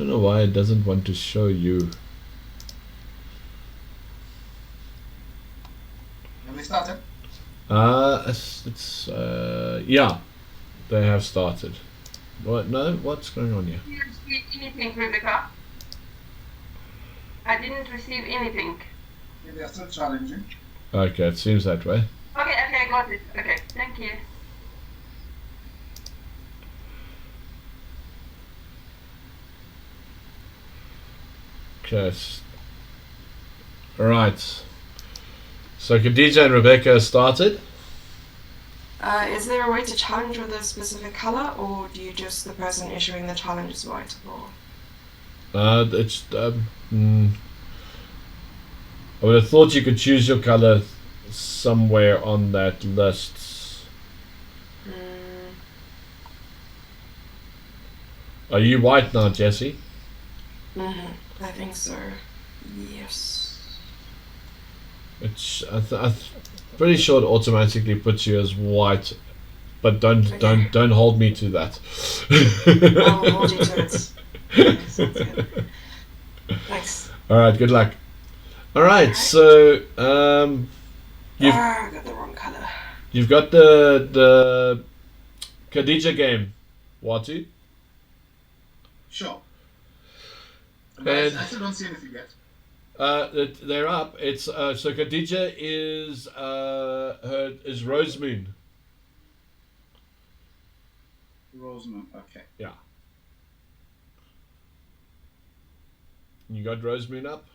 don't know why it doesn't want to show you. Have they started? Yeah, they have started. What? No, what's going on here? I didn't receive anything, Rebecca. I didn't receive anything. Yeah, they are still challenging. Okay, it seems that way. Okay, I got it. Okay, thank you. Okay. Right. So Khadija and Rebecca started. Is there a way to challenge with a specific color, or do you just the person issuing the challenge is white? Or It's. I would have thought you could choose your color somewhere on that list. Are you white now, Jesse? I think so. Yes. It's. I'm pretty sure it automatically puts you as white, but don't hold me to that. I'll hold you to it. Okay, sounds good. Thanks. All right. Good luck. All right. So I got the wrong color. you've got the Khadija game, Watu. Sure. But And I still don't see anything yet. they're up. It's so Khadija is is Rosemoon. Rosemoon, okay. Yeah. You got Rosemoon up.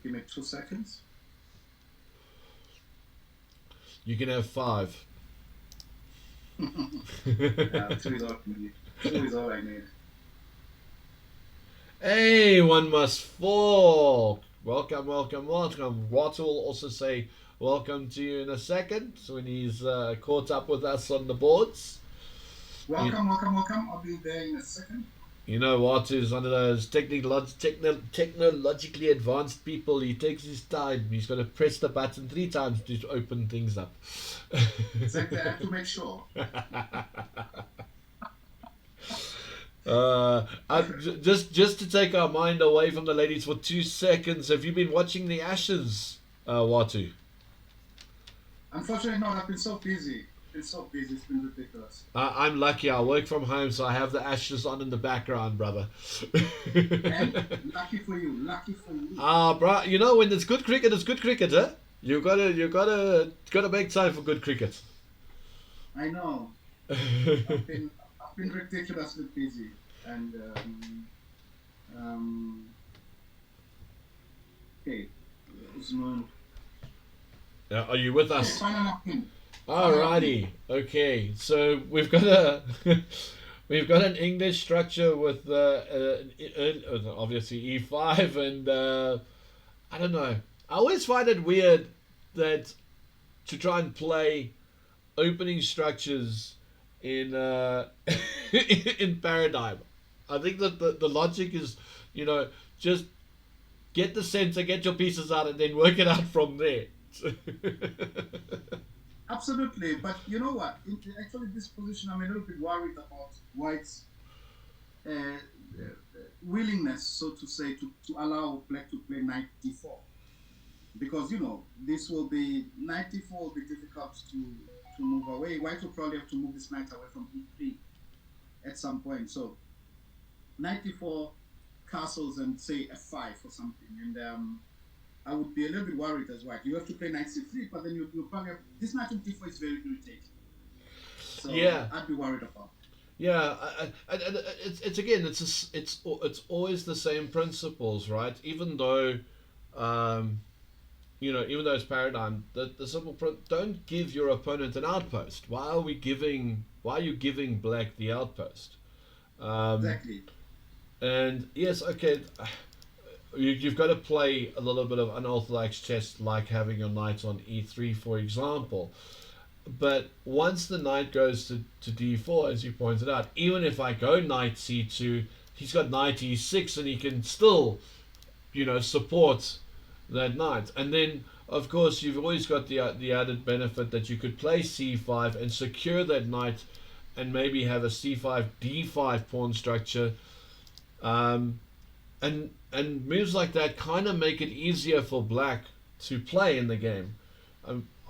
Give me 2 seconds. You can have 5. Yeah, 2 is all I need. 2 is all I need. Hey, one must fall. Welcome, welcome, welcome. Wat will also say welcome to you in a second when he's caught up with us on the boards. Welcome, welcome, welcome. I'll be there in a second. You know, Wat is one of those technologically advanced people. He takes his time. He's got to press the button 3 times to open things up. Exactly, I have to make sure. Just to take our mind away from the ladies for 2 seconds, have you been watching the Ashes, Watu? Unfortunately not, I've been so busy. It's been ridiculous. I'm lucky. I work from home, so I have the Ashes on in the background, brother. And lucky for you. Bro, you know when it's good cricket, it's good cricket, huh? You gotta make time for good cricket. I know. I've been ridiculously busy, and okay. Are you with us? Final pin. Alrighty. Okay. So we've got an English structure with obviously E5 and I don't know. I always find it weird that to try and play opening structures in in Paradigm. I think that the logic is, just get the center, get your pieces out, and then work it out from there. Absolutely, but you know what? Actually, this position, I'm a little bit worried about White's willingness, so to say, to allow Black to play knight d4, because this will be knight d4 will be difficult to move away. White will probably have to move this knight away from e3 at some point. So knight d4 castles and say f5 or something, and I would be a little bit worried as well. You have to play knight c3, but then you'll probably have, this knight on d4 is very irritating. So yeah, I'd be worried about it. Yeah, it's again, it's always the same principles, right? Even though, even though it's Paradigm, the simple don't give your opponent an outpost. Why are you giving Black the outpost? Exactly. And yes, okay. You've got to play a little bit of unorthodox chess, like having your knight on e3, for example. But once the knight goes to d4, as you pointed out, even if I go knight c2, he's got knight e6, and he can still, support that knight. And then, of course, you've always got the added benefit that you could play c5 and secure that knight, and maybe have a c5 d5 pawn structure. And moves like that kind of make it easier for black to play in the game.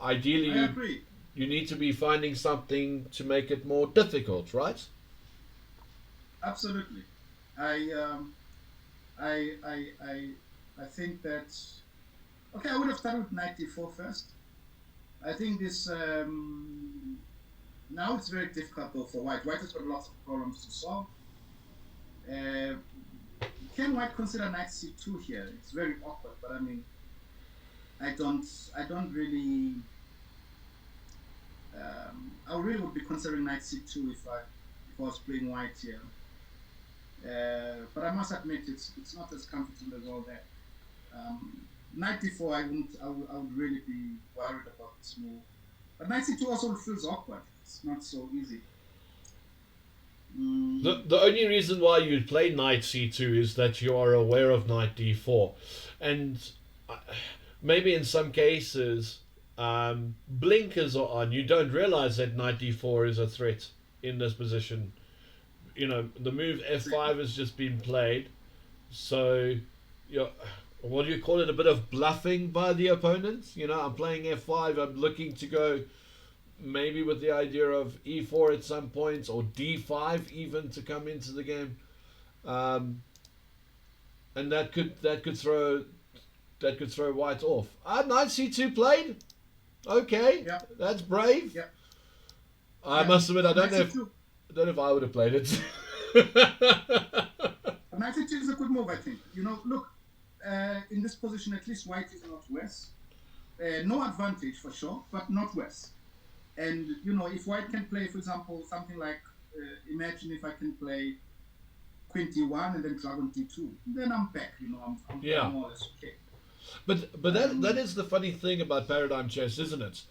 Ideally, I agree. you need to be finding something to make it more difficult, right? Absolutely. I I I I I think that okay. I would have started with knight d4 first. I think this now it's very difficult though for white. White has got lots of problems to solve. Uh, can white consider knight c2 here? It's very awkward, but I mean, I don't really. I really would be considering knight c2 if I was playing white here. But I must admit it's not as comfortable as all that. Knight d4 I would really be worried about this move. But knight c2 also feels awkward. It's not so easy. The only reason why you play knight c2 is that you are aware of knight d4, and maybe in some cases blinkers are on. You don't realize that knight d4 is a threat in this position. You know, the move f5 has just been played, so what do you call it? A bit of bluffing by the opponent. You know, I'm playing f5. I'm looking to go maybe with the idea of e4 at some points, or d5 even to come into the game, and that could throw white off. Knight c2 played. Okay, Yeah. that's brave. Yeah. I must admit, I don't Knight know c2. if I would have played it. Knight c2 is a good move, I think. You know, look, in this position, at least white is not worse. No advantage for sure, but not worse. And you know, if white can play, for example, something like, imagine if I can play queen d1 and then dragon d2, then I'm back. You know, I'm Yeah. more or less okay. But that is the funny thing about paradigm chess, isn't it?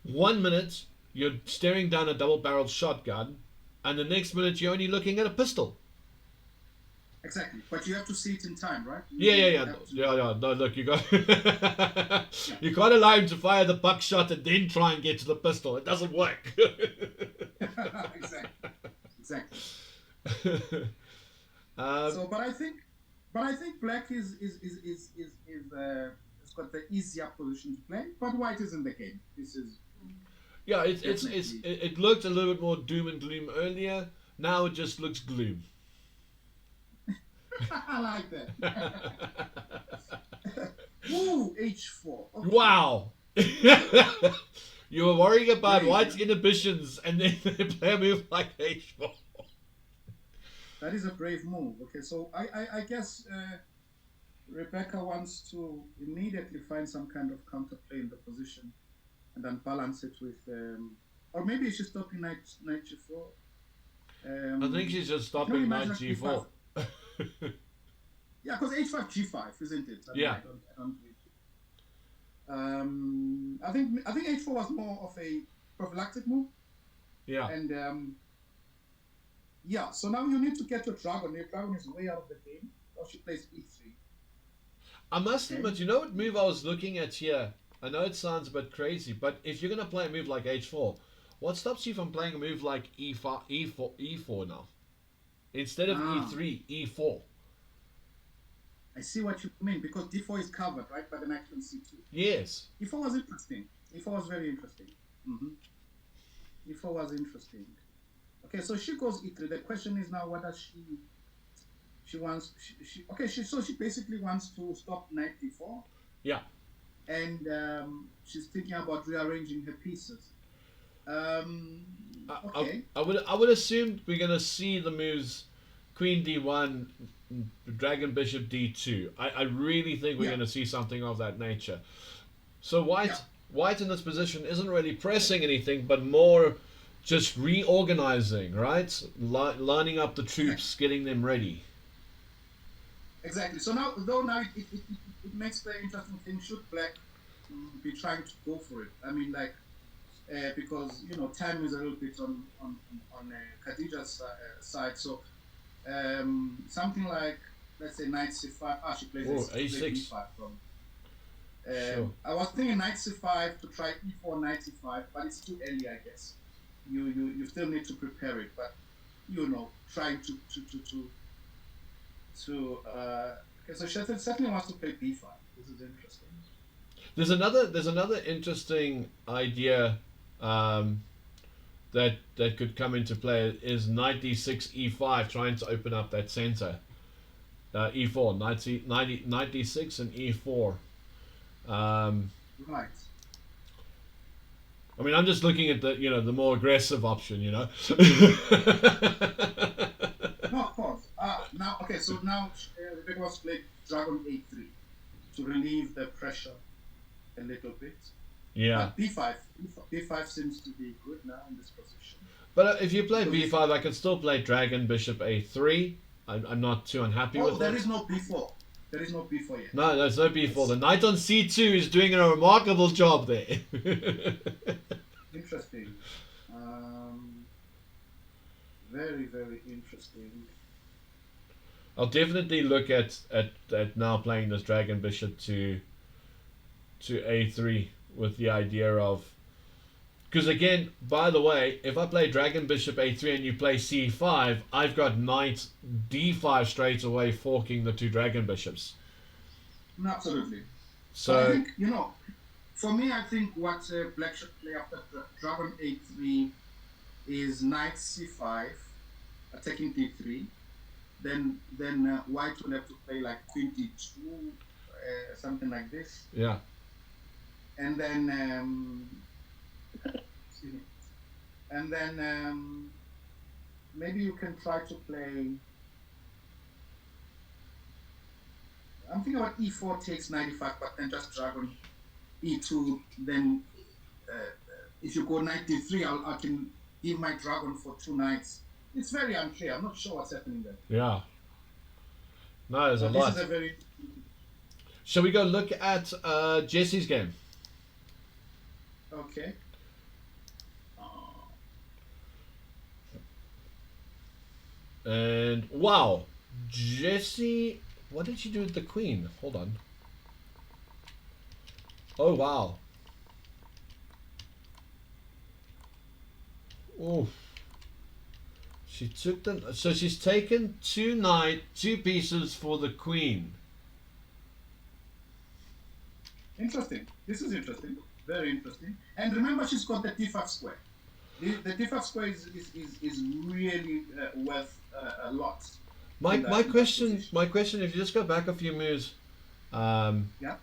1 minute you're staring down a double-barreled shotgun, and the next minute you're only looking at a pistol. Exactly, but you have to see it in time, right? Yeah. No, look, you got you can't allow him to fire the buckshot and then try and get to the pistol. It doesn't work. Exactly. So, But I think black is has got the easier position to play, but white is in the game. This is yeah, it looked a little bit more doom and gloom earlier. Now it just looks gloom. I like that. Ooh, h4. Okay. Wow. You were worrying about Great. white's inhibitions, and then they play a move like h4. That is a brave move. Okay, so I guess Rebecca wants to immediately find some kind of counterplay in the position, and then balance it with, or maybe she's stopping knight g4. I think she's just stopping knight g4. Yeah, because h5 g5, isn't it? Yeah. I don't read. I think h4 was more of a prophylactic move. Yeah. And yeah, so now you need to get your dragon. Your dragon is way out of the game. Or she plays e3. I must admit, you know what move I was looking at here? I know it sounds a bit crazy, but if you're going to play a move like h4, what stops you from playing a move like e4 now? Instead of e3, e4. I see what you mean, because d4 is covered, right, by the knight on c2. Yes. e4 was interesting. e4 was very interesting. e4 was interesting. Okay, so she goes e3. The question is now whether she wants so she basically wants to stop knight d4. Yeah. And she's thinking about rearranging her pieces. Okay. I would assume we're going to see the moves queen d1, dragon bishop d2. I really think we're going to see something of that nature. So white in this position isn't really pressing anything, but more just reorganizing, right? Lining up the troops, getting them ready. Exactly. So now it makes the interesting thing. Should black be trying to go for it? I mean, like, because you know time is a little bit on Khadija's side. So something like, let's say knight c5. She plays a6. e5 Sure. I was thinking knight c5 to try e4 knight c5, but it's too early, I guess. You still need to prepare it, but trying to okay, so Shetland certainly wants to play b5. This is interesting. There's another interesting idea that could come into play is knight d6 e5, trying to open up that center. E4 knight d6 and e4. Right. I mean, I'm just looking at the more aggressive option. No, of course. Now, okay, so now Rebecca was playing dragon a3 to relieve the pressure a little bit. Yeah. But b5 seems to be good now in this position. But if you play b5, I can still play dragon bishop a3. I'm not too unhappy with that. There is no b4. There is no b4 yet. No, there's no b4. The knight on c2 is doing a remarkable job there. Interesting. Very, very interesting. I'll definitely look at now playing this dragon bishop to a3 with the idea of, because again, by the way, if I play dragon bishop a3 and you play c5, I've got knight d5 straight away, forking the two dragon bishops. Absolutely. So I think, for me, I think what black should play after dragon a3 is knight c5, attacking d3. Then white will have to play like queen d2, something like this. Yeah. And then excuse me. And then maybe you can try to play. I'm thinking about e4 takes 95, but then just dragon e2. Then if you go knight d3, I can give my dragon for 2 knights. It's very unclear. I'm not sure what's happening there. Yeah. No, there's a lot. This is a very. Shall we go look at Jesse's game? Okay. And wow, Jesse, what did she do with the queen? Hold on. Oh wow. Oh. She took the. So she's taken 2 pieces for the queen. Interesting. This is interesting. Very interesting. And remember, she's got the d5 square. The d5 square is really worth a lot. My question, if you just go back a few moves, yeah.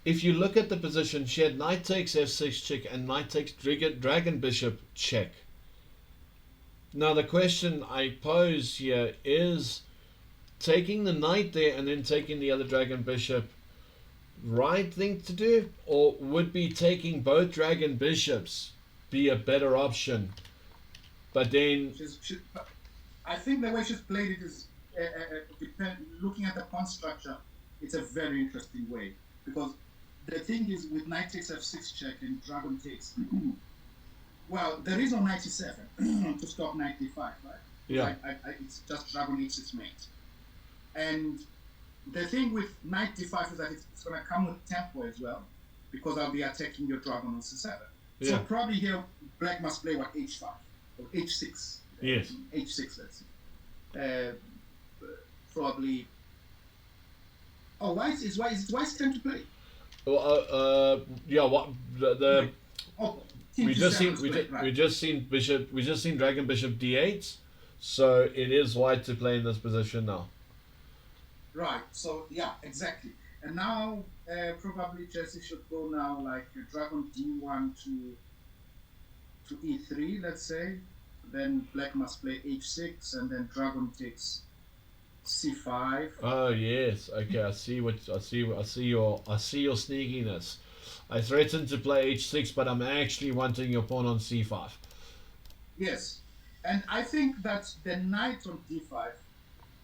If you look at the position, she had knight takes f6 check and knight takes dragon bishop check. Now the question I pose here is, taking the knight there and then taking the other dragon bishop, right thing to do, or would be taking both dragon bishops be a better option? But then I think the way she's played it is looking at the pawn structure. It's a very interesting way, because the thing is with knight takes f6 check and dragon takes. Well, there is no knight e7 to stop knight d5, right? Yeah. It's just dragon h6 mate. And the thing with knight d5 is that it's going to come with tempo as well, because I'll be attacking your dragon on c7. Yeah. So probably here black must play what, h5 or h6. Yes. h6, let's say. Probably. Oh, white is white's turn to play. Well, yeah. What the Oh, we just seen dragon bishop d8, so it is white to play in this position now. Right. So yeah, exactly. And now probably Jesse should go now like dragon d1 to e3, let's say. Then black must play h6, and then dragon takes c5. Oh yes, okay. I see your sneakiness. I threatened to play h6, but I'm actually wanting your pawn on c5. Yes, and I think that the knight on d5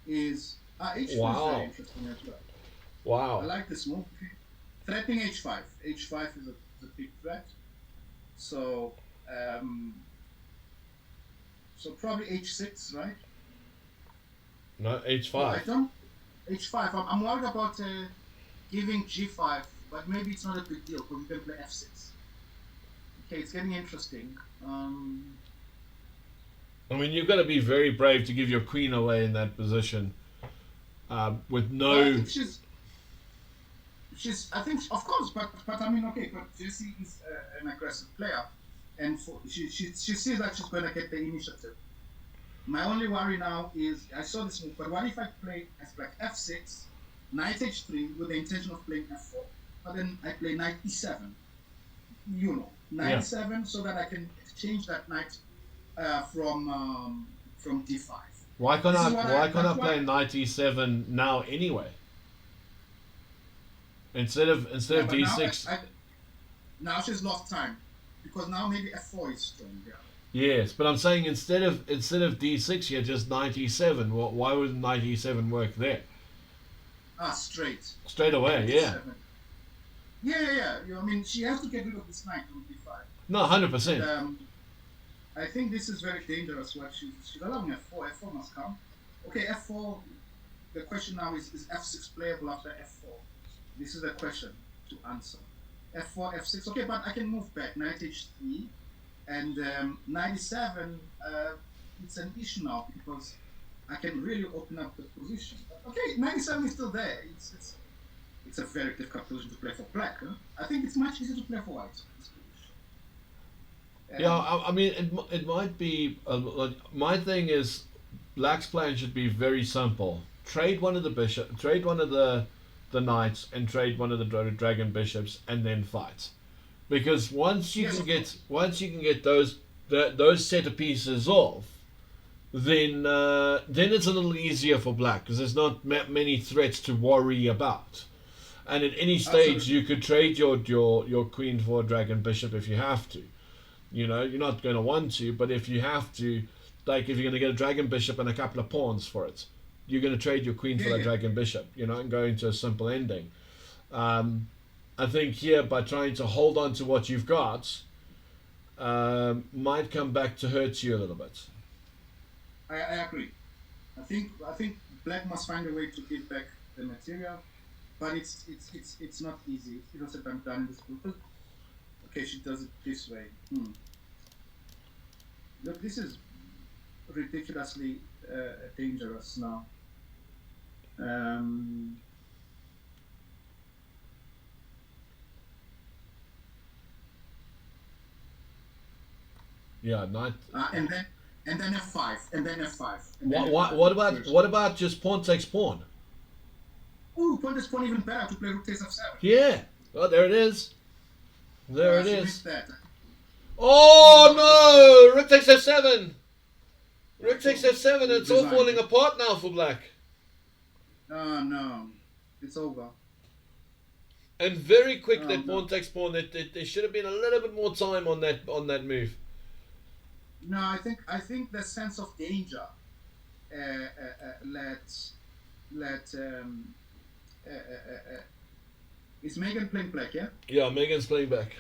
is h4 is very interesting as well. Wow. I like this move. Threatening h5. h5 is a big threat. So so probably h6, right? No, h5. No, I don't. h5. I'm worried about giving g5, but maybe it's not a big deal because you can play f6. Okay, it's getting interesting. I mean, you've got to be very brave to give your queen away in that position with no. Well, I think she's. I think, of course, but I mean, okay, but Jessie is an aggressive player, and she sees that she's going to get the initiative. My only worry now is I saw this move, but what if I play as black f6, knight h3 with the intention of playing f4, but then I play knight e7. You know, knight e7, so that I can exchange that knight from d5. Why can't I play knight e7 now anyway? Instead of d6. Now she's lost time because now maybe f4 is strong. Yeah. Yes, but I'm saying instead of d6, you're just knight e7. Why would knight e7 work there? Straight away, yeah. Yeah. I mean, she has to get rid of this knight on d5. No, 100%. I think this is very dangerous. What she's allowing f4. F4 must come. Okay, f4. The question now is f6 playable after f4? This is the question to answer. f4, f6. Okay, but I can move back. Knight h3. And 97, it's an issue now because I can really open up the position. Okay, 97 is still there. It's a very difficult position to play for black. Huh? I think it's much easier to play for white. I mean, it might be. My thing is, black's plan should be very simple: trade one of the bishop, trade one of the knights, and trade one of the dragon bishops, and then fight. Because once you can get those set of pieces off, then it's a little easier for black because there's not many threats to worry about. And at any stage, Absolutely. you could trade your queen for a dragon bishop if you have to. You know, you're not going to want to, but if you have to, like if you're going to get a dragon bishop and a couple of pawns for it, you're going to trade your queen for that dragon bishop. You know, and go into a simple ending. I think here, by trying to hold on to what you've got, might come back to hurt you a little bit. I agree. I think black must find a way to give back the material, but it's not easy. She does it I'm done this book. Okay, she does it this way. Look, this is ridiculously dangerous now. Yeah, knight. And then f5, and then f5. What about just pawn takes pawn? Ooh, pawn takes pawn even better to play rook takes f7. Yeah. Well, there it is. There it is. That. Oh no! Rook takes f7. Rook takes f7. It's all falling apart now for black. Oh no, it's over. And very quick that pawn takes pawn. There should have been a little bit more time on that move. No, I think the sense of danger is Megan playing black, yeah? Yeah, Megan's playing back.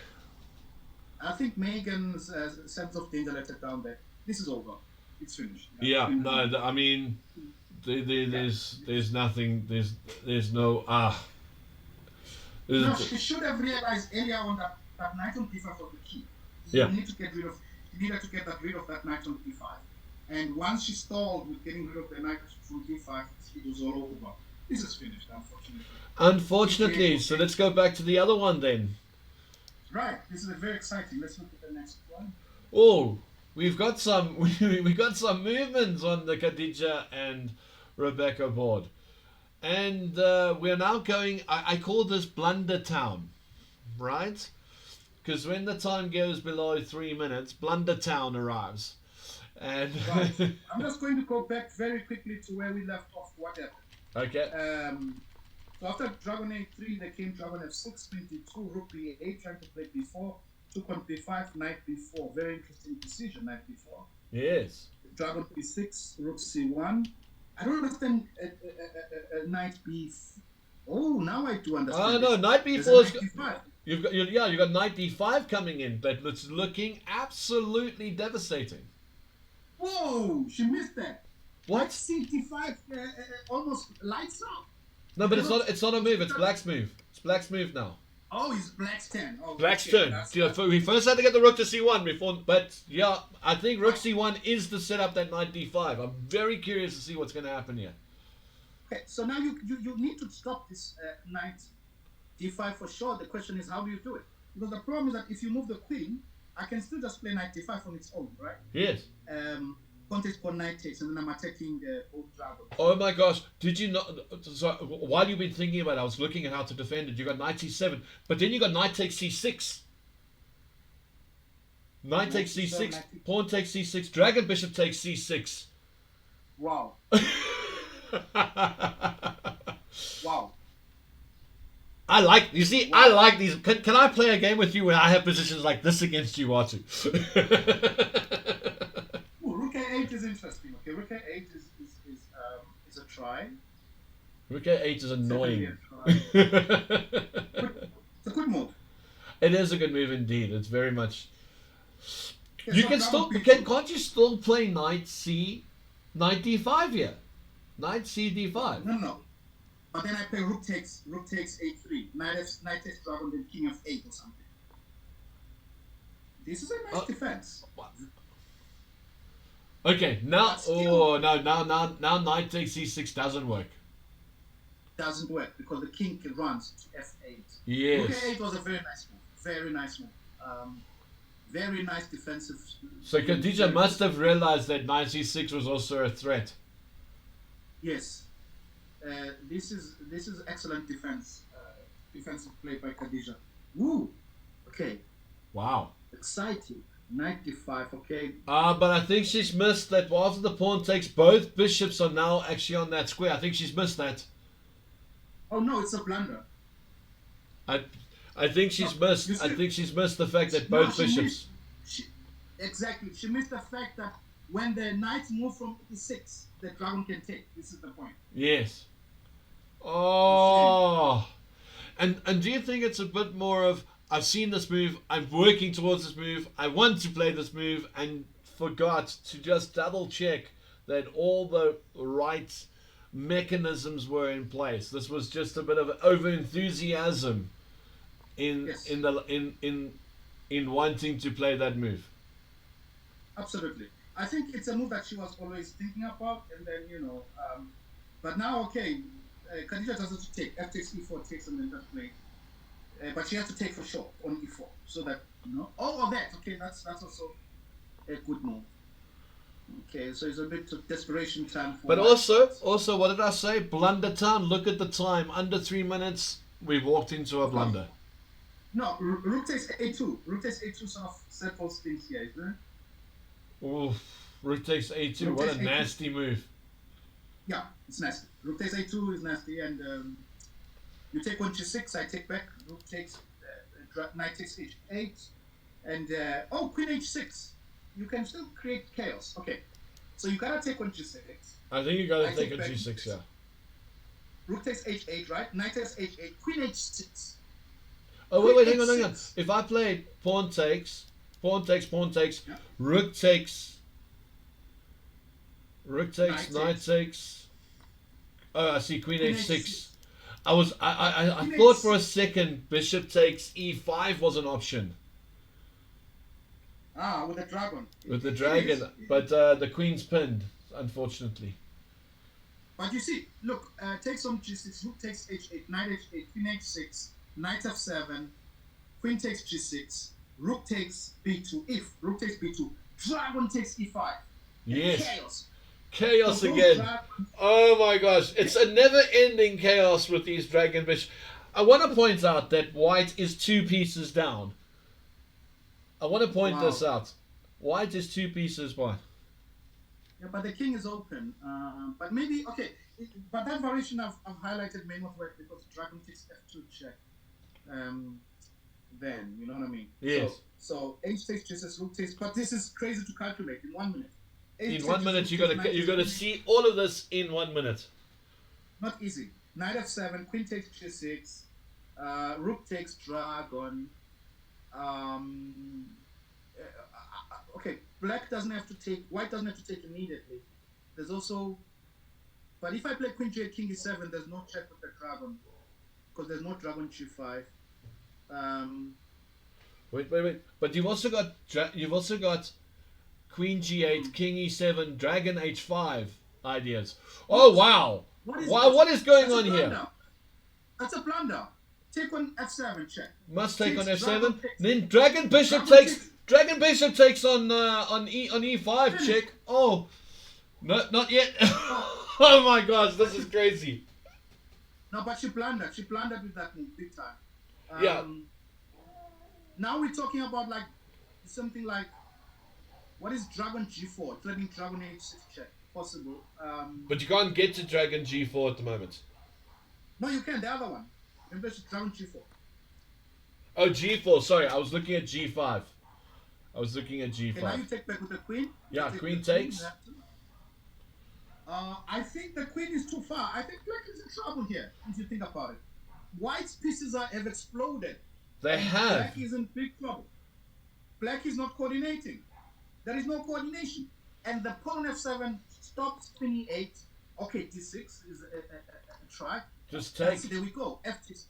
I think Megan's sense of danger let her down there. This is over. It's finished. Yeah, no, I mean, there's nothing. There's no No, she should have realized earlier on that knight on d5 was the key. Yeah. You need to get rid of. You needed to get rid of that knight on d5. And once she stalled with getting rid of the knight from d5, it was all over. This is finished, unfortunately. Unfortunately, so let's go back to the other one then. Right, this is very exciting. Let's look at the next one. Oh, we've got some movements on the Khadija and Rebecca board, and we're now going. I call this Blunder Town, right? Because when the time goes below 3 minutes, Blunder Town arrives, and right. I'm just going to go back very quickly to where we left off. What happened? Okay. So after Dragon A3, there came Dragon F6, 22, Rook B8, trying to play B4, Took on B5, Knight B4. Very interesting decision, Knight B4. Yes. Dragon B6, Rook C1. I don't understand Knight B. Oh, now I do understand. Oh no, Knight B4 is. You've got Knight D5 coming in, but it's looking absolutely devastating. Whoa, she missed that. What? CT5 almost lights up. No, but it's not a move. It's Black's move. It's Black's move now. Oh, it's black's turn. Oh, Black's okay, turn. that's- We first had to get the rook to c1 before, but yeah, I think rook c1 is the setup that knight d5. I'm very curious to see what's going to happen here. Okay, so now you need to stop this knight d5 for sure. The question is, how do you do it? Because the problem is that if you move the queen, I can still just play knight d5 on its own, right? Yes. Pawn takes, pawn knight takes, and then I'm attacking the old dragon. Oh my gosh, did you not? So while you've been thinking about it, I was looking at how to defend it. You got knight c7, but then you got knight takes c6. Knight takes c6, pawn takes c6, dragon bishop takes c6. Wow. Wow. I like, you see, I like these. Can I play a game with you where I have positions like this against you, Watu? Ooh, rook a8 is interesting. Okay, rook a8 is a try. Rook a8 is annoying. It's a good move. It is a good move indeed. It's very much. Yeah, You so can that still, would be can't you still play knight d5 here? Knight c d5. No. But then I play rook takes a3, knight takes dragon, then king of 8 or something. This is a nice defense. Okay, now But still- now knight takes c6 doesn't work. Doesn't work because the king runs to f8. Yes. Rook a8 was a very nice move. Very nice move. Very nice defensive. So Khadija must have realized that knight c6 was also a threat. Yes. This is excellent defense. Defensive play by Khadija. Woo. Okay. Wow. Exciting. Knight d5. Okay. But I think she's missed that after the pawn takes, both bishops are now actually on that square. I think she's missed that. Oh no, it's a blunder. I think she's No, missed. you see- I think she's missed the fact that No, both she bishops. Exactly. She missed the fact that when the knights move from e6, the dragon can take. This is the point. Yes. Oh. And do you think it's a bit more of I've seen this move, I'm working towards this move, I want to play this move, and forgot to just double check that all the right mechanisms were in place. This was just a bit of over enthusiasm in Yes. in wanting to play that move. Absolutely. I think it's a move that she was always thinking about, and then but now okay, Khadija doesn't have to take. F takes e4 takes and then just play. But she has to take for sure on e4, so that all of that. Okay, that's also a good move. Okay, so it's a bit of desperation time. For But White. also, what did I say? Blunder time. Look at the time. Under 3 minutes, we've walked into a blunder. No, rook takes a2. Rook takes a2 sort of settles things here, isn't it? Ooh, rook takes a2. Rook What takes a A2. nasty move. Yeah, it's nasty. Rook takes a2 is nasty, and you take on g6, I take back. Rook takes, knight takes h8, and queen h6. You can still create chaos. Okay, so you gotta take on g6. I think you gotta I take take a back g6, yeah. Rook takes h8, right? Knight takes h8, queen h6. Oh, wait, hang on. H6. If I play pawn takes, Yeah. rook takes, Knight knight takes. takes. Oh, I see, queen Queen h6. H6. I Queen thought for a H6. second bishop takes e5 was an option With the dragon. with the It dragon, is. but the queen's pinned, unfortunately. But you see, look, takes on g6, rook takes h8, knight h8, queen h6, knight f7, queen takes g6, rook takes b2, if rook takes b2, dragon takes e5. And Yes. chaos. Chaos So both again. dragons- Oh my gosh, it's a never-ending chaos with these dragon bishops. I want to point out that white is 2 pieces down. I want to point Wow. this out. White is 2 pieces wide. Yeah, but the king is open. But maybe, okay, but that variation I've highlighted may not work because dragon takes f2 check. Then, you know what I mean? Yes. So h takes g6, rook takes, but this is crazy to calculate in 1 minute. H In takes 1 minute, rook you takes, gotta knight you takes gotta queen. see all of this in 1 minute. Not easy. Knight f7, queen takes g6, rook takes dragon. Okay, black doesn't have to take, white doesn't have to take immediately. There's also, but if I play queen g8, king e7, there's no check with the dragon because there's no dragon g5. Wait. But you've also got Queen G8, King E7, Dragon H5 ideas. Oh wow! Wow, what is going on here? That's a blunder. Take on F7 check. Must take on Takes F7. Dragon takes- Then Dragon Bishop takes on E5 check. Oh, no, not yet. Oh my gosh, this is crazy. No, but she blundered. She blundered with that move big time. Yeah. Now we're talking about like something like what is Dragon G4? Threatening Dragon H6 check. Possible. But you can't get to Dragon G4 at the moment. No, you can. The other one. Remember, it's Dragon G4. Oh, G4. Sorry, I was looking at G5. Okay, now you take back with the queen. Yeah, Take queen the queen, takes. I think the queen is too far. I think black is in trouble here, if you think about it. White's pieces have exploded. They have. Black is in big trouble. Black is not coordinating. There is no coordination. And the pawn F7 stops queen E8. Okay, D6 is a try. Just take. There we go. F6.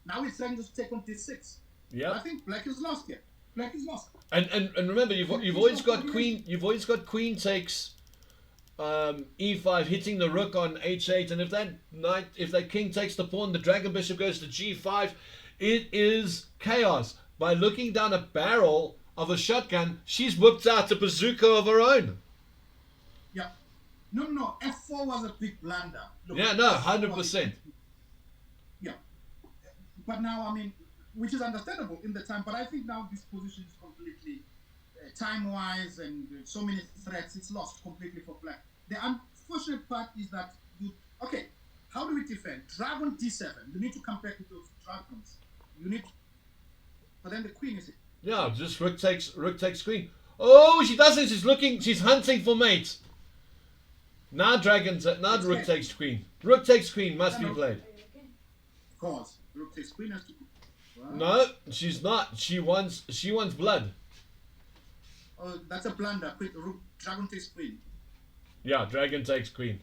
Now we're trying to take on D6. Yeah. I think black is lost here. Black is lost. And remember, you've always got queen. You've always got queen takes E5 hitting the rook on H8, and if that king takes the pawn, the dragon bishop goes to G5. It is chaos. By looking down a barrel of a shotgun, she's whipped out a bazooka of her own. Yeah. No. F4 was a big blunder. Look, Yeah, no, 100%. Yeah. But now, I mean, which is understandable in the time, but I think now this position is completely time-wise and so many threats, it's lost completely for black. The unfortunate part is that okay, how do we defend? Dragon D7. You need to come back with those dragons. But then the queen is it. Yeah, just rook takes queen. Oh, she doesn't. She's hunting for mate. Now rook takes queen. Rook takes queen must be played. Of course, rook takes queen has to. Wow. No, she's not. She wants blood. Oh, that's a blunder. Dragon takes queen. Yeah, dragon takes queen.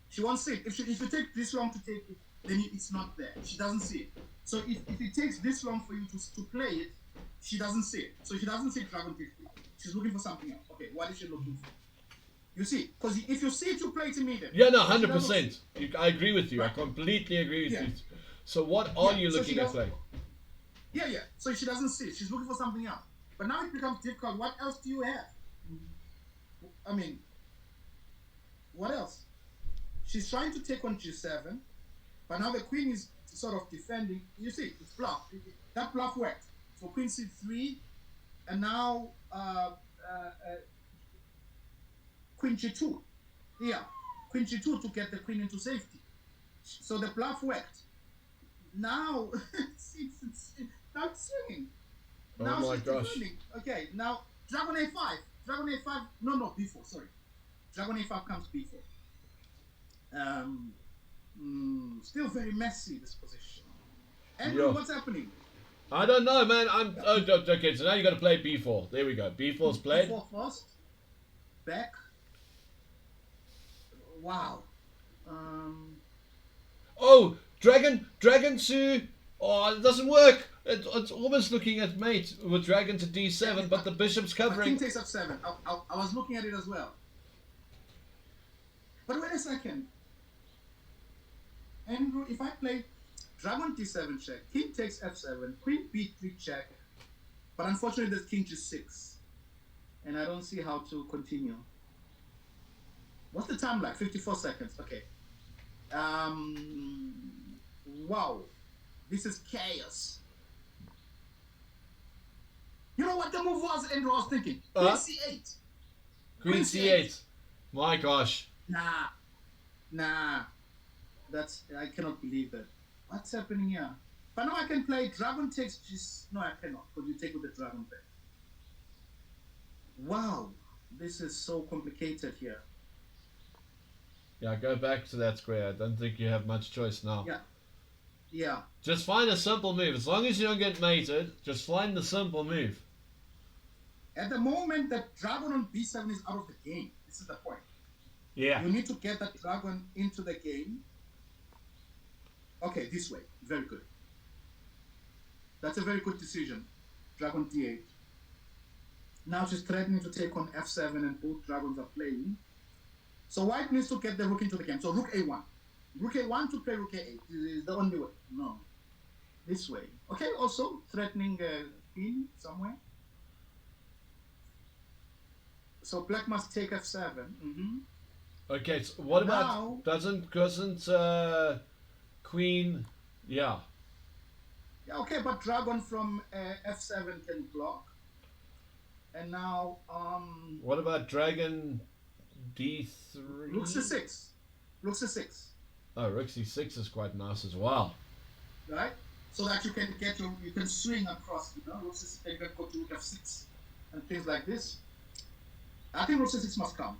She won't see it. If you take this long to take it, then it's not there. She doesn't see it. So if it takes this long for you to play it, she doesn't see it. So she doesn't see dragon takes queen. She's looking for something else. Okay, what is she looking for? You see, because if you see it, you play it immediately. Yeah, no, 100%. I agree with you. Right. I completely agree with Yeah. you. So what are you so looking at play? Yeah. So she doesn't see it. She's looking for something else. But now it becomes difficult. What else do you have? I mean, what else? She's trying to take on G7, but now the queen is sort of defending. You see, it's bluff. That bluff worked. So queen C3, and now queen G2. Yeah, queen G2 to get the queen into safety. So the bluff worked. Now now it's swinging. Now Oh my she's gosh. defending. Okay, now dragon A5. Dragon A5. No, B4. Sorry. Dragon A5 comes B4. Still very messy, this position. Andrew, Yeah. what's happening? I don't know, man. Okay. So now you got to play B4. There we go. B4's played. B4 first. Back. Wow. Oh, dragon to. Oh, it doesn't work. It's almost looking at mate with dragon to D7, but the bishop's King covering. takes F7. I was looking at it as well. But wait a second. Andrew, if I play dragon D7 check, king takes F7, queen B3 check, but unfortunately there's king G6. And I don't see how to continue. What's the time like? 54 seconds. Okay. Wow. This is chaos. You know what the move was, Andrew? I was thinking. Queen C8. Queen C8. My gosh. Nah. I cannot believe that. What's happening here? But now I can play dragon takes just. No, I cannot, because you take with the dragon back. Wow. This is so complicated here. Yeah, go back to that square. I don't think you have much choice now. Yeah. Just find a simple move. As long as you don't get mated, just find the simple move. At the moment, that dragon on B7 is out of the game. This is the point. Yeah. You need to get that dragon into the game. Okay, this way. Very good. That's a very good decision. Dragon d8. Now she's threatening to take on f7 and both dragons are playing. So white needs to get the rook into the game. So rook a1. Rook a1 to play rook a8 is the only way. No. This way. Okay, also threatening queen somewhere. So black must take f7. Mm-hmm. Okay, so what Now- about doesn't queen? Yeah. Yeah, okay, but dragon from f7 can block. And now What about dragon d3? rook c6. Rook c6. Oh, rook c6 is quite nice as well. Right? So that you can you can swing across, rook c6, and then go to rook f6 and things like this. I think rook c6 must come.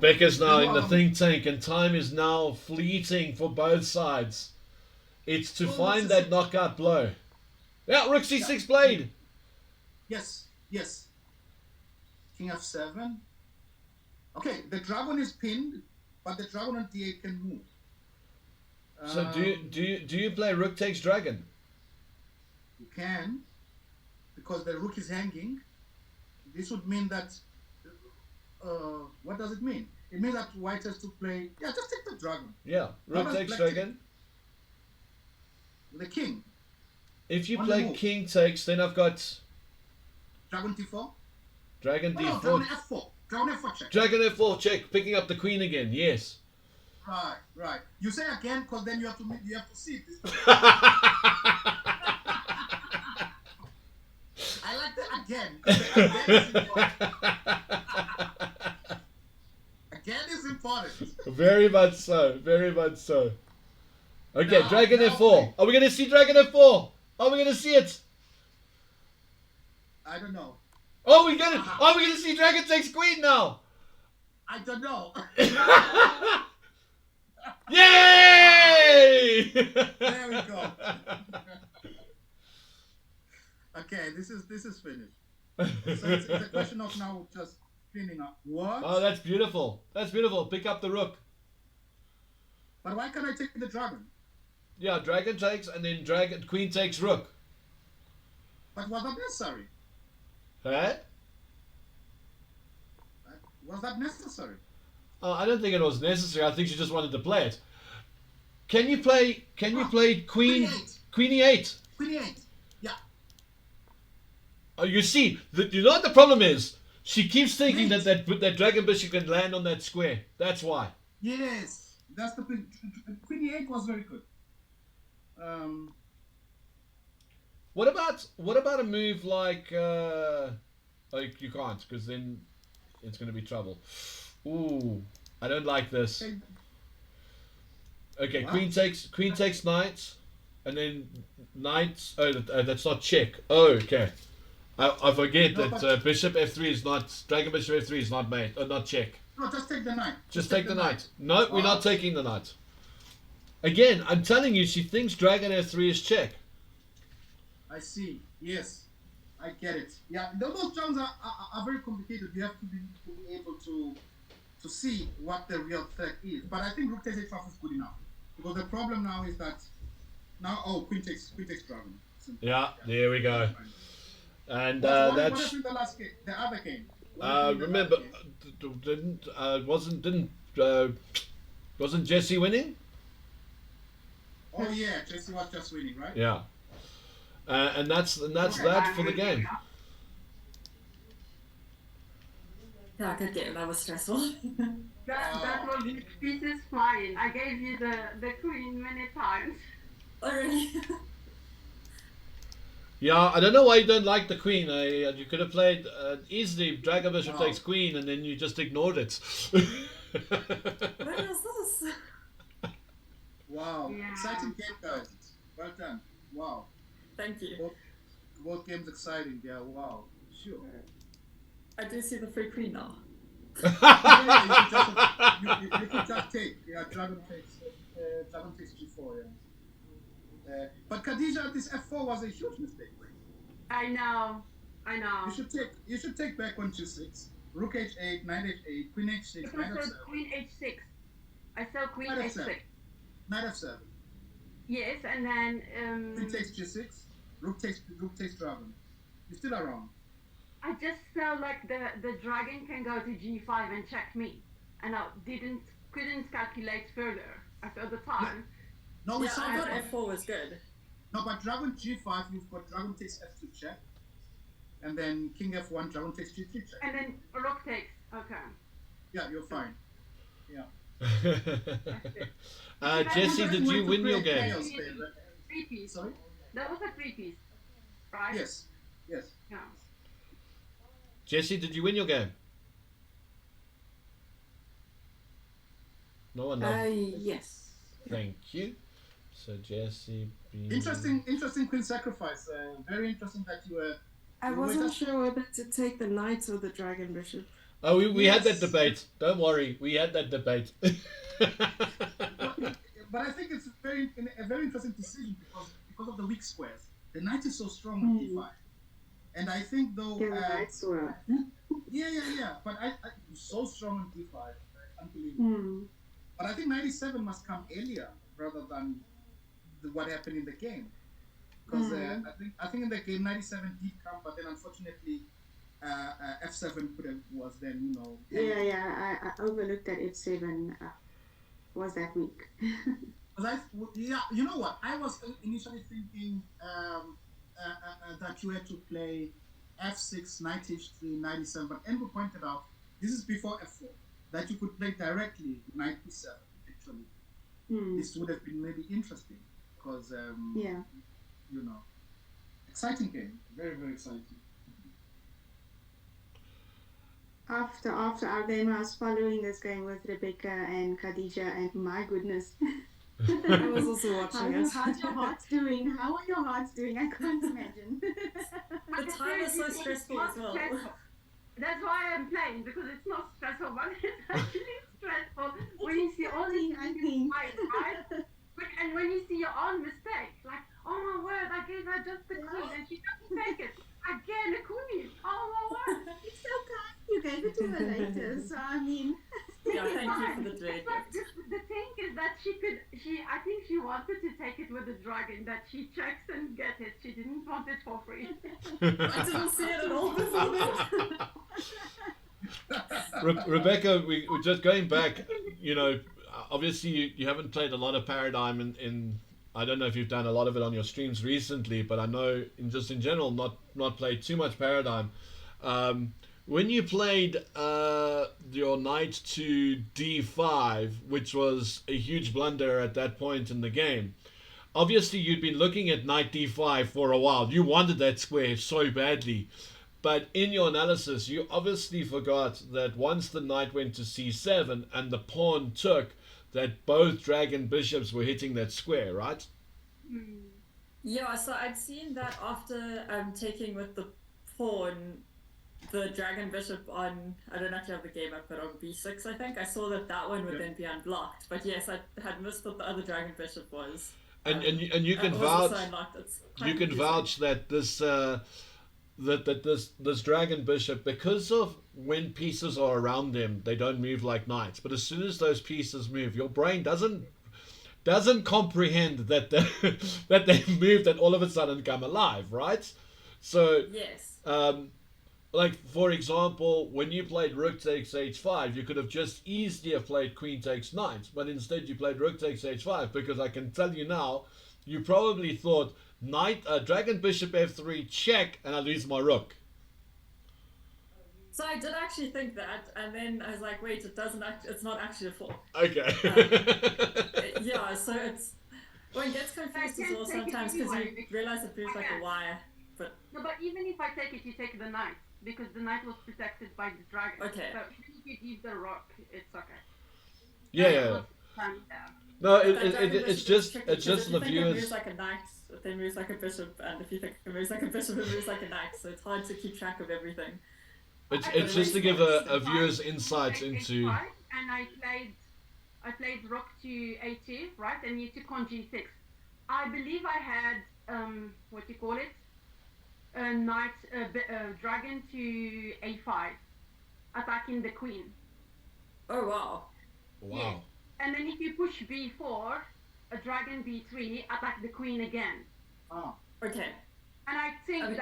Becca's now in the um, think tank, and time is now fleeting for both sides. It's to Oh, find this that knockout blow. Yeah, rook c6 played. Yes, yes. King f7. Okay, the dragon is pinned, but the dragon on d8 can move. So do you play rook takes dragon? You can, because the rook is hanging. This would mean that. What does it mean? It means that white has to play. Yeah, just take the dragon. Yeah, rook does takes black dragon. The king. If you On the play move. king takes, then I've got Dragon d4. dragon Oh, no, d4. dragon f4. Dragon f4 check. Dragon f4 check, picking up the queen again. Yes. Right, right. You say again because then you have to see this. I like the again. 'Cause the again is important. Very much so. Very much so. Okay, Now- dragon now f4. play. Are we going to see dragon f4? Are we going to see it? I don't know. Are we going to see dragon takes queen now? I don't know. Yay! There we go. Okay, this is finished. So it's a question of now just cleaning up. What? Oh, that's beautiful. That's beautiful. Pick up the rook. But why can't I take the dragon? Yeah, dragon takes, and then queen takes rook. But was that necessary? Huh? Was that necessary? I don't think it was necessary. I think she just wanted to play it. Can you play queen Queen e8. queen e8? Queen e8. Yeah. Oh, you see, you know what the problem is? She keeps thinking that dragon bishop can land on that square. That's why. Yes. That's the thing. Queen e8 was very good. What about a move like you can't, because then it's going to be trouble. Ooh, I don't like this. Okay, What? queen takes knight, and then knight. Oh, that's not check. Oh, okay. I forget No, that but- bishop f3 is not dragon bishop f3 is not mate, not check. No, just take the knight. Just take the knight. No, we're not taking the knight. Again, I'm telling you, she thinks dragon f3 is check. I see. Yes, I get it. Yeah, those terms are very complicated. You have to be able to see what the real threat is. But I think rook takes h5 is good enough, because the problem now is that queen takes dragon. Simple. Yeah, there we go. And What that's happened in the last game? The other game. What happened in the remember last game? wasn't Jesse winning? Oh yeah, Jesse was just winning, right? Yeah. And that's Okay, that for the game. Yeah, good game. That was stressful. That was pieces flying. I gave you the queen many times. Already. Yeah, I don't know why you don't like the queen. You could have played easily dragon bishop Wow. takes queen, and then you just ignored it. Where is this? Wow, Yeah. exciting game, guys. Well done. Wow, Thank you. both games exciting. Yeah, wow. Sure. I do see the free queen now. Yeah, you could just take. Yeah, dragon takes g4. Yeah. But Khadija, this f4 was a huge mistake. I know. You should take back on g6, rook h8, knight h8, queen h6, Because knight the f7, queen h6. I saw queen Knight h6. f7. Knight f7. Yes, and then Queen takes g6. rook takes dragon. You're still around. I just felt like the dragon can go to g5 and check me, and I couldn't calculate further at the time. No, we Yeah, saw I thought that. f4 was good. No, but dragon g5, you've got dragon takes f2 check, and then king f1, dragon takes g3 check. And then rook takes. Okay. Yeah, you're fine. Yeah. Jesse, did you win your game? Chaos there, right? 3-piece. Sorry? That was a 3-piece, right? Yes. Yes. Yeah. Jesse, did you win your game? No one knows. Yes. Thank you. So Jesse, Interesting queen sacrifice. Very interesting that you were. I wasn't sure whether to take the knight or the dragon bishop. Oh, we had that Yes. debate. Don't worry, we had that debate. But I think it's a very interesting decision because of the weak squares. The knight is so strong on d5, and I think though. Yeah. But I so strong on d5, unbelievable. But I think 97 must come earlier rather than what happened in the game, because I think in the game 97 did come, but then unfortunately f7 was then Yeah, I overlooked that f7 was that weak. You know what? I was initially thinking that you had to play f6, knight h3, 97, but Andrew pointed out this is before f4 that you could play directly knight b7. Actually, this would have been maybe interesting because exciting game, very very exciting. After our game, I was following this game with Rebecca and Khadija, and my goodness. I was also watching it. How's your hearts doing? How are your hearts doing? I can't imagine. The time is so stressful as well. That's why I'm playing, because it's not stressful, but it's actually stressful when you see all these things right? And when you see your own mistake, like, oh my word, I gave her just the queen and she doesn't take it. Again, a queen. Oh my word. It's so kind. You gave it to her later, so I mean. Yeah, thank you for the trade. But the thing is that I think she wanted to take it with the dragon, that she checks and get it. She didn't want it for free. I didn't see it at all before that. Rebecca, we're just going back. Obviously you haven't played a lot of Paradigm in I don't know if you've done a lot of it on your streams recently, but I know in general not played too much Paradigm. When you played your knight to d5, which was a huge blunder at that point in the game, obviously you'd been looking at knight d5 for a while. You wanted that square so badly. But in your analysis, you obviously forgot that once the knight went to c7 and the pawn took, that both dragon bishops were hitting that square, right? Yeah, so I'd seen that after taking with the pawn, the dragon bishop on, I don't actually have the game up, but on b6, I think. I saw that one would then be unblocked. But yes, I had missed what the other dragon bishop was. And you can vouch that this this dragon bishop, because of when pieces are around them, they don't move like knights. But as soon as those pieces move, your brain doesn't comprehend that that they moved and all of a sudden come alive, right? So yes. Like for example, when you played rook takes h5, you could have just easily have played queen takes knight, but instead you played rook takes h5, because I can tell you now, you probably thought dragon bishop f3 check and I lose my rook. So I did actually think that, and then I was like, wait, it's not actually a 4. Okay. Yeah, so it gets confused as well sometimes because you realize it moves like a wire. No, but even if I take it, you take the knight, because the knight was protected by the dragon. Okay. So even if you use the rook, it's okay. Yeah. No, it's just the viewers. It moves like a knight, it then moves like a bishop, and if you think it moves like a bishop, it moves like a knight. So it's hard to keep track of everything. It's just to give a viewer's insight into. And I played rook to a2, right, and you took on g6. I believe I had what do you call it? A knight, dragon to a5, attacking the queen. Oh wow! Wow. Yes. And then if you push b4, a dragon b3, attack the queen again. Oh. Okay. mean-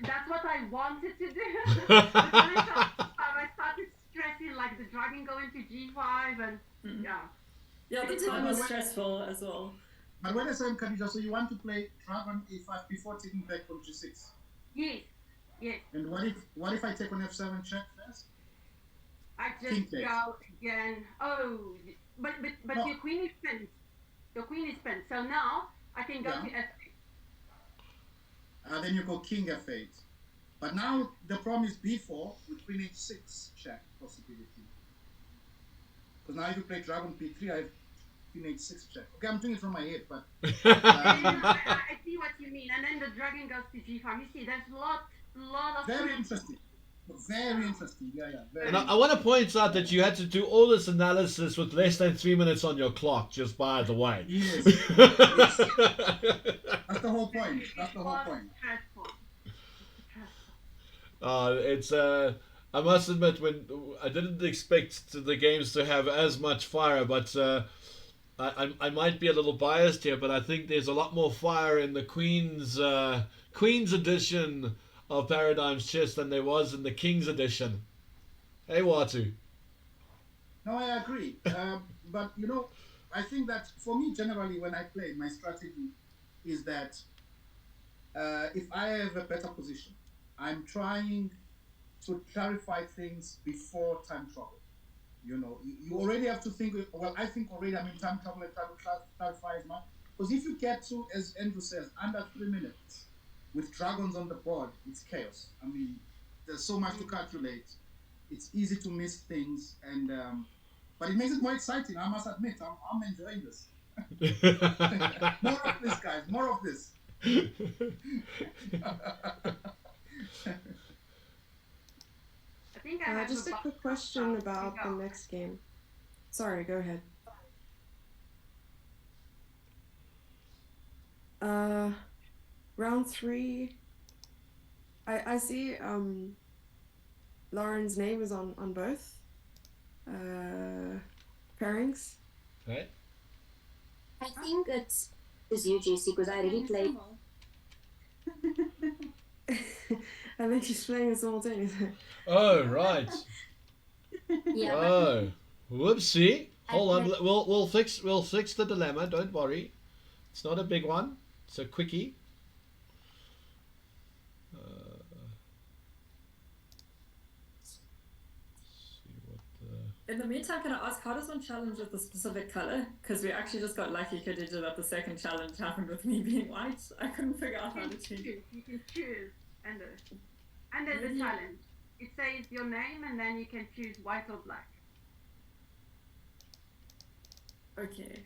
that's what I wanted to do. But then I started stressing like the dragon going to G5 and yeah. Yeah, the time was stressful as well. But wait a second, Khadija, so you want to play dragon a5 before taking back on g6? Yes. Yes. And what if I take on f7 check first? I just go again. Oh, but No. your queen is pinned. Your queen is pinned. So now I can go to f8. Then you go king f8. But now the problem is b4 with queen h6 check possibility. Because now if you play dragon p3, I have queen h6 check. Okay, I'm doing it from my head, but I see what you mean. And then the dragon goes to g5. You see, there's a lot of very interesting. Very interesting. Yeah. Very And I want to point out that you had to do all this analysis with less than 3 minutes on your clock, just by the way. Yes. Yes. That's the whole point. That's the whole point. It's I must admit, when I didn't expect the games to have as much fire, but I might be a little biased here, but I think there's a lot more fire in the Queen's edition of Paradigm's Chess than there was in the King's edition. Hey, Watu. No, I agree. But you know, I think that for me, generally, when I play, my strategy is that if I have a better position, I'm trying to clarify things before time travel. You know, you already have to think. Well, I think already I'm in time travel and try to clarify as much. Because if you get to, as Andrew says, under 3 minutes with dragons on the board, it's chaos. I mean, there's so much to calculate. It's easy to miss things, and but it makes it more exciting. I must admit, I'm enjoying this. More of this, guys. More of this. I think I have Just a quick question about the next game. Sorry, go ahead. Round 3. I see Lauren's name is on both pairings. Right? I think it's you, JC, because I already played. I think she's playing simultaneously. Oh, right. Yeah. Oh, whoopsie. Hold on. We'll fix the dilemma. Don't worry. It's not a big one. It's a quickie. In the meantime, can I ask, how does one challenge with a specific color? Because we actually just got lucky, Khadija, that the second challenge happened with me being white. I couldn't figure out how to change it. You can choose, and there's a challenge. It says your name, and then you can choose white or black. Okay.